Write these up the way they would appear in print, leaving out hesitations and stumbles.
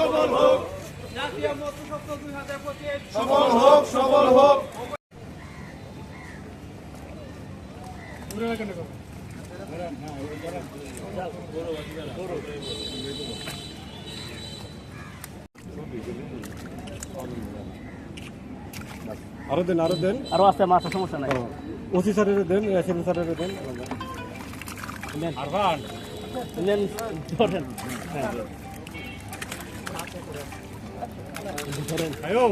সফল হোক জাতীয় মৎস্য সপ্তাহ 2025 সফল হোক সফল হোক। আরো দেন আরো আছে মাছ, সমস্যা নাই। ওসি স্যারের দেন, এসএম স্যারের দেন। আরবান নেন ধরেন। হ্যাঁ ধরেন আয়ো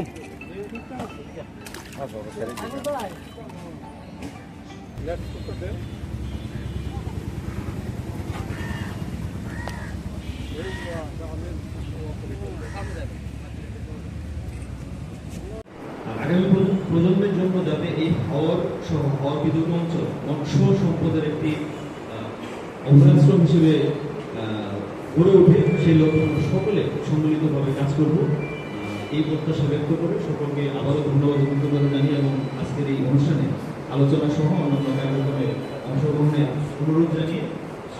আগামী প্রজন্মের জন্য যাতে এই হাওর সহ হাওর বিদ্যুৎ অঞ্চল মৎস্য সম্পদের একটি অভয়াশ্রম হিসেবে গড়ে ওঠে, সেই লক্ষ্যে সকলে সম্মিলিতভাবে কাজ করব, এই প্রত্যাশা ব্যক্ত করে সকলকে আবারও ধন্যবাদ ও কৃতজ্ঞতা জানিয়ে এবং আজকের এই অনুষ্ঠানে আলোচনা সহ অন্যান্য কার্যক্রমে অংশগ্রহণের অনুরোধ জানিয়ে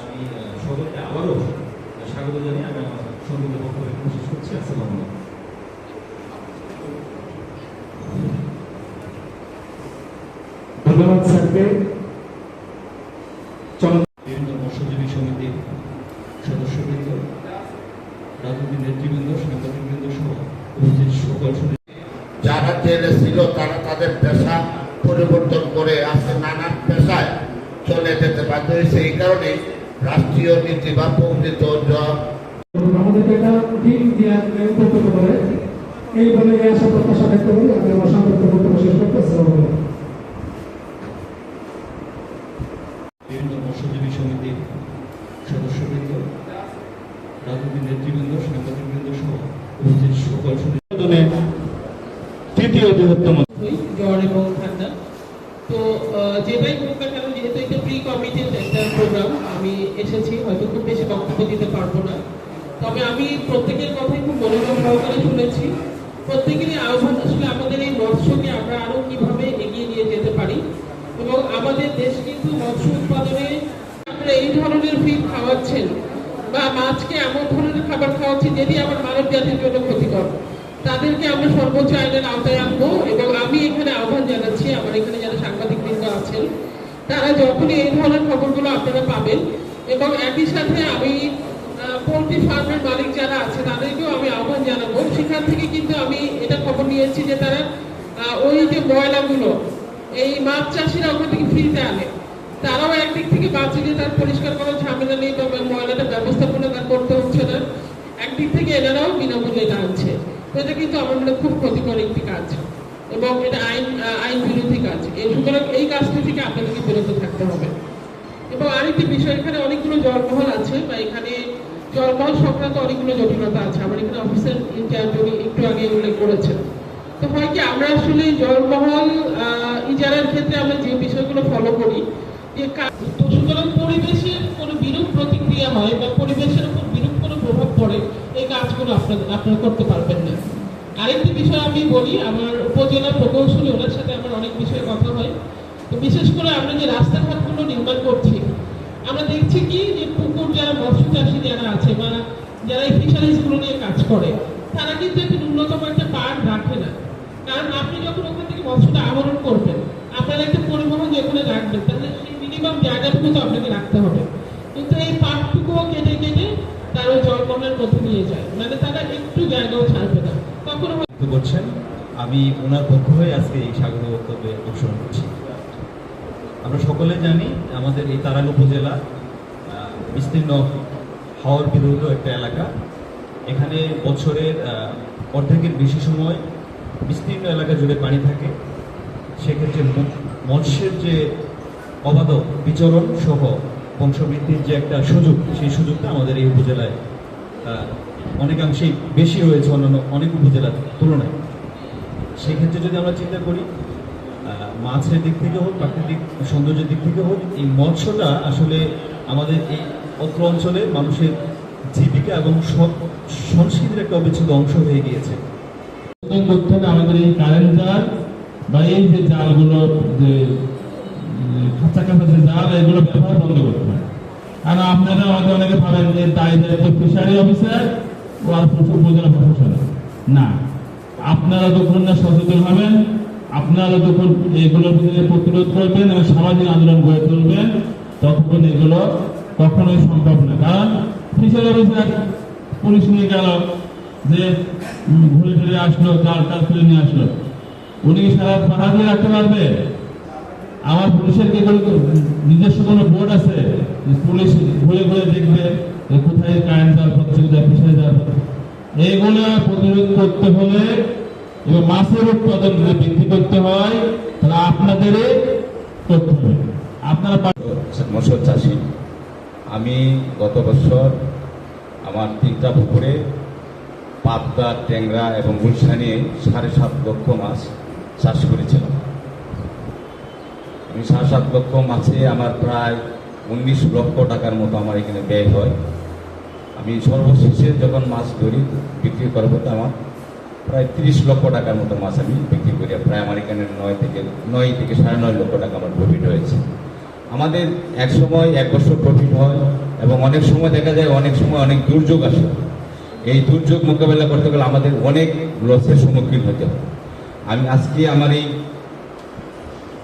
আমি সকলকে আবারও স্বাগত জানিয়ে আমি আমার সংক্ষিপ্ত বক্তব্য শেষ করছি। আসসালামু আলাইকুম। ধন্যবাদ স্যারকে। বিভিন্ন মৎস্যজীবী সমিতির সদস্যবৃন্দ, রাজনৈতিক নেতৃবৃন্দ, সাংবাদিকবৃন্দ সহ উপস্থিত সকল যারা জেলে ছিল তারা তাদের পেশা পরিবর্তন করে আজকে নানান পেশায় চলে যেতে বাধ্য হয়েছে। এই কারণে রাষ্ট্রীয় নীতি বা প্রকৃত আমাদেরকে একটা টিম দিয়ে উপকৃত করে এই বলে আশা প্রত্যাশা ব্যক্ত করি। আমি আমার সংক্ষিপ্ত বক্তব্য শেষ করতে আসসালামু আলাইকুম। বিভিন্ন মৎস্যজীবী সমিতির সদস্যবৃন্দ, রাজনৈতিক নেতৃবৃন্দ, সাংবাদিকবৃন্দ সহ উপস্থিত সকল তৃতীয় বৃহত্তম জ্বর এবং ঠান্ডা। তো যেটাই হোক না কেন, যেহেতু এটা প্রি কমিটেড একটা প্রোগ্রাম, আমি এসেছি, হয়তো খুব বেশি বক্তব্য দিতে পারবো না। তবে আমি প্রত্যেকের কথাই খুব মনোযোগ সহকারে শুনেছি। প্রত্যেকেরই আহ্বান আসলে আমাদের এই মৎস্যকে আমরা আরো কিভাবে এগিয়ে নিয়ে যেতে পারি, এবং আমাদের দেশ কিন্তু মৎস্য উৎপাদনে আপনারা এই ধরনের ফিড খাওয়াচ্ছেন বা মাছকে এমন ধরনের খাবার খাওয়াচ্ছেন যেটি আমার মানব জাতির জন্য ক্ষতিকর। তাদেরকে আমরা সর্বোচ্চ আইনের আওতায় আনবো, এবং আমি এখানে আহ্বান জানাচ্ছি আমার এখানে যারা সাংবাদিকবৃন্দ আছেন তারা যখনই এই ধরনের খবরগুলো আপনারা পাবেন, এবং একই সাথে আমি পোল্ট্রি ফার্মের মালিক যারা আছে তাদেরকেও আমি আহ্বান জানাবো। সেখান থেকে কিন্তু আমি এটা খবর নিয়েছি যে তারা ওই যে ময়লাগুলো এই মাছ চাষিরা ওখান থেকে ফ্রিতে আনে, তারাও একদিক থেকে বাঁচে যে তার পরিষ্কার করার ঝামেলা নেই বা ময়লাটা ব্যবস্থাপনা তার করতে হচ্ছে না, একদিক থেকে এনারাও বিনামূল্যে এটা আনছে। তো এটা কিন্তু আমার মনে খুব ক্ষতিকর একটি কাজ, এবং এটা আইন বিরোধী কাজ। সুতরাং এই কাজটি থেকে আপনাদেরকে বিরত থাকতে হবে। এবং আরেকটি বিষয়, এখানে অনেকগুলো জলমহল আছে বা এখানে জলমহল সংক্রান্ত অনেকগুলো জটিলতা আছে। আমার এখানে অফিসার ইনচার্জ উনি একটু আগে উল্লেখ করেছেন। তো হয় কি, আমরা আসলে জলমহল ইজারার ক্ষেত্রে আমরা যে বিষয়গুলো ফলো করি, যে তো সুতরাং পরিবেশের কোনো বিরূপ প্রতিক্রিয়া হয় বা পরিবেশের উপর বিরূপ কোনো প্রভাব পড়ে, এই কাজগুলো আপনারা করতে পারবেন না। আরেকটি বিষয় আমি বলি, আমার উপজেলা প্রকৌশলী ওনার সাথে আমার অনেক বিষয়ে কথা হয়। তো বিশেষ করে আমরা যে রাস্তাঘাটগুলো নির্মাণ করছি, আমরা দেখছি কি যে পুকুর যারা মৎস্য চাষী যারা আছে বা যারা এই ফিশারিজগুলো নিয়ে কাজ করে, তারা কিন্তু একটু ন্যূনতম একটা পার্ট রাখে না। কারণ আপনি যখন ওখান থেকে মৎস্যটা আহরণ করবেন, আপনারা একটা পরিবহন যেখানে রাখবেন, তাহলে সেই মিনিমাম জায়গাটুকু তো আপনাকে রাখতে হবে। কিন্তু এই পার্টটুকুও কেটে কেটে তারা ওই জলমহলের মধ্যে নিয়ে যায়, মানে তারা একটু জায়গাও ছাড়বে না। তখন করছেন, আমি ওনার পক্ষ হয়ে আজকে এই স্বাগত বক্তব্যে অংশগ্রহণ করছি। আমরা সকলে জানি আমাদের এই তারাল উপজেলা বিস্তীর্ণ হাওর বিধৌত একটা এলাকা। এখানে বছরের অর্ধেকের বেশি সময় বিস্তীর্ণ এলাকা জুড়ে পানি থাকে। সেক্ষেত্রে মৎস্যের যে অবাধ বিচরণ সহ বংশবৃদ্ধির যে একটা সুযোগ, সেই সুযোগটা আমাদের এই উপজেলায় অনেকাংশেই বেশি রয়েছে অন্যান্য অনেক উপজেলার তুলনায়। সেক্ষেত্রে যদি আমরা চিন্তা করি, মাছের দিক থেকে হোক, প্রাকৃতিক সৌন্দর্যের দিক থেকে হোক, এই মৎস্যটা আসলে আমাদের এই অত্র অঞ্চলে মানুষের জীবিকা এবং সংস্কৃতির একটা অবিচ্ছেদ্য অংশ হয়ে গিয়েছে। করতে হবে আমাদের এই কারেন্ট জাল বা এই যে জালগুলো, যে খাঁচা খাঁচা যে জাল, এগুলো ব্যবহার বন্ধ করতে হবে। আর আপনারা আমাদের অনেকে ভাবেন যে দায়িত্ব ফিশারি অফিসার ও আর উপজেলা প্রশাসন না। আপনারা যখন না সচেতন হবেন, আপনারা যখন এগুলোর ভিতরে প্রতিরোধ করবেন এবং সামাজিক আন্দোলন গড়ে তুলবেন, তখন এগুলো কখনোই সম্ভব না। কারণ ফিশারি অফিসার পুলিশ নিয়ে গেল, যে ঘুরে ফিরে আসলো, জাল ফিরে নিয়ে আসলো, উনি কি সারা পাহাড় দিয়ে রাখতে পারবে? আমার পুলিশের কি নিজস্ব কোনো বোর্ড আছে? পুলিশ ঘুরে ঘুরে দেখবে কোথায় কারেন্ট যাওয়ার পথ থেকে যায়, ফিশারি যাওয়ার পথ। এইগুলো প্রতিরোধ করতে হলে এবং মাছের উৎপাদন যদি বৃদ্ধি করতে হয়, তাহলে আপনাদেরই করতে হবে। আপনারা মৎস্য চাষি। আমি গত বছর আমার 3টা পুকুরে পাবদা, ট্যাংরা এবং গুলশা নিয়ে 7.5 লক্ষ মাছ চাষ করেছিলাম। আমি 7.5 লক্ষ মাছে আমার প্রায় 19 লক্ষ টাকার মতো আমার এখানে ব্যয় হয়। আমি সর্বশেষে যখন মাছ ধরি বিক্রি করবো, তো আমার প্রায় 30 লক্ষ টাকার মতো মাছ আমি বিক্রি করি। প্রায় আমার এখানে 9 থেকে 9.5 লক্ষ টাকা আমার প্রফিট হয়েছে। আমাদের এক সময় 1 বছর প্রফিট হয় এবং অনেক সময় দেখা যায় অনেক সময় অনেক দুর্যোগ আসে। এই দুর্যোগ মোকাবেলা করতে গেলে আমাদের অনেক লসের সম্মুখীন হতে হয়। আমি আজকে আমার এই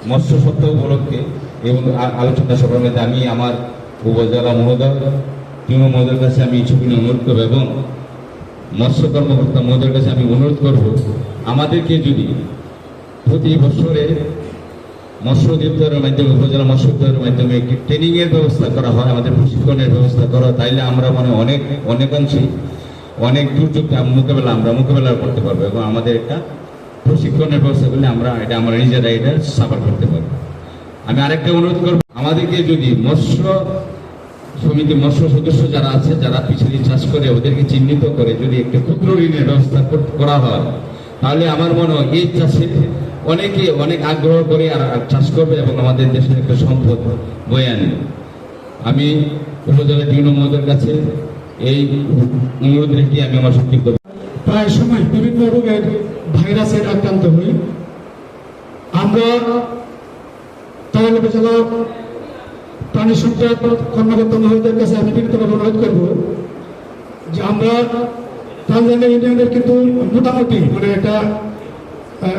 মৎস্য সপ্তাহ উপলক্ষে এবং আলোচনা সভার মধ্যে আমি আমার উপজেলা মহোদয় মহোদয়ের কাছে আমি ছবি অনুরোধ করবো এবং মৎস্য কর্মকর্তা মহোদয়ের কাছে আমি অনুরোধ করব, আমাদেরকে যদি প্রতি বছরে মৎস্য অধিদপ্তরের মাধ্যমে, উপজেলা মৎস্য অধিদপ্তরের মাধ্যমে একটি ট্রেনিংয়ের ব্যবস্থা করা হয়, আমাদের প্রশিক্ষণের ব্যবস্থা করা, তাইলে আমরা অনেকাংশেই অনেক দুর্যোগ মোকাবেলা করতে পারবো এবং আমাদের একটা প্রশিক্ষণের ব্যবস্থা করলে আমরা নিজেরা এটা সাফার করতে পারবো। আমি আরেকটা অনুরোধ করবো, আমাদেরকে যদি মৎস্য সমিতি মৎস্য সদস্য যারা আছে, যারা ফিশারি চাষ করে, ওদেরকে চিহ্নিত করে যদি একটা ক্ষুদ্র ঋণের ব্যবস্থা করা হয়, তাহলে আমার মনে হয় এই চাষে অনেকে অনেক আগ্রহ করে আর চাষ করবে এবং আমাদের দেশের একটা সম্পদ বয়ে আনবে। আমি উপজেলা ডিউনো মহোদয়ের কাছে এই অনুরোধ রেখে আমি আমার সংক্ষিপ্ত প্রায় সময় বিভিন্ন রোগের ভাইরাসের আক্রান্ত হই। আমরা তারাল উপজেলা প্রাণী সম্পদ কর্মকর্তা মহোদয়ের কাছে আমি বিনীতভাবে অনুরোধ করব যে আমরা তানজানিয়া ইউনিয়নের কিন্তু মোটামুটি একটা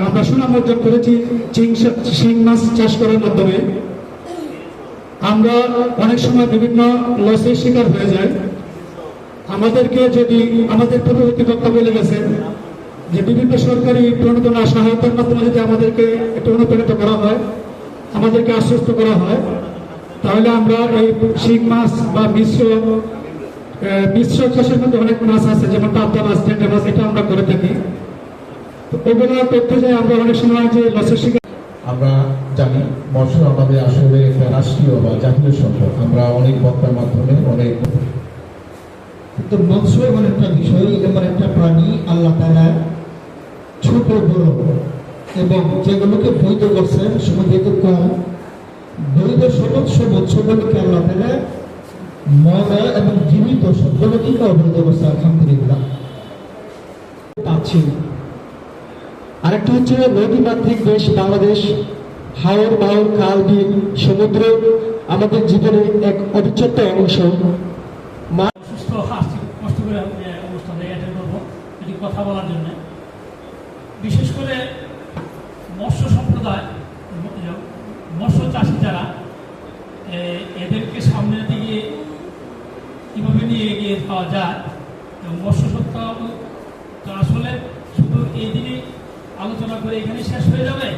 আমরা সুনাম অর্জন করেছি শিং মাছ চাষ করার মাধ্যমে। আমরা অনেক সময় বিভিন্ন লসের শিকার হয়ে যায়। আমাদেরকে যদি আমাদের পূর্ববর্তী বক্তা বলে গেছেন যে বিভিন্ন সরকারি প্রণোদনা সহায়তার মাধ্যমে যদি আমাদেরকে একটু অনুপ্রাণিত করা হয়, আমাদেরকে আশ্বস্ত করা হয়, তাহলে আমরা এই শিং মাছ বা মিশ্র চাষের মধ্যে অনেক মাছ আছে, যেমন পাবদা মাছ, ট্যাংরা মাছ, এটা আমরা করে থাকি। ওগুলো করতে যাই আমরা অনেক সময় যে লসের শিকার। আমরা জানি মৎস্য আমাদের আসলে একটা রাষ্ট্রীয় বা জাতীয় সম্পদ। আমরা অনেক বক্তার মাধ্যমে অনেক তো মৎস্য এমন একটা বিষয়, এমন একটা প্রাণী আল্লাহ তাআলা ছোট বড় এবং যেগুলোকে বৈধ করছেন সমুদ্রিত কম বৈধ সমস্ত মৎস্যগুলোকে আল্লাহ তাআলা মরা এবং জীবিত সবগুলোকেই অবৈধ করছে। আলহামদুলিল্লাহ পাচ্ছি। আরেকটা হচ্ছে নদীমাতৃক দেশ বাংলাদেশ। হাওর বাওর খাল বিল সমুদ্র আমাদের জীবনের এক অবিচ্ছেদ্য অংশ। কষ্ট করে অনুষ্ঠানে অ্যাটেন্ড করবো এটি কথা বলার জন্য। বিশেষ করে মৎস্য সম্প্রদায়, মৎস্য চাষি যারা, এদেরকে সামনের দিকে কীভাবে নিয়ে এগিয়ে যাওয়া যায় এবং মৎস্য সপ্তাহ আসলে শুধু এই দিনই আলোচনা করে এখানে শেষ হয়ে যাবে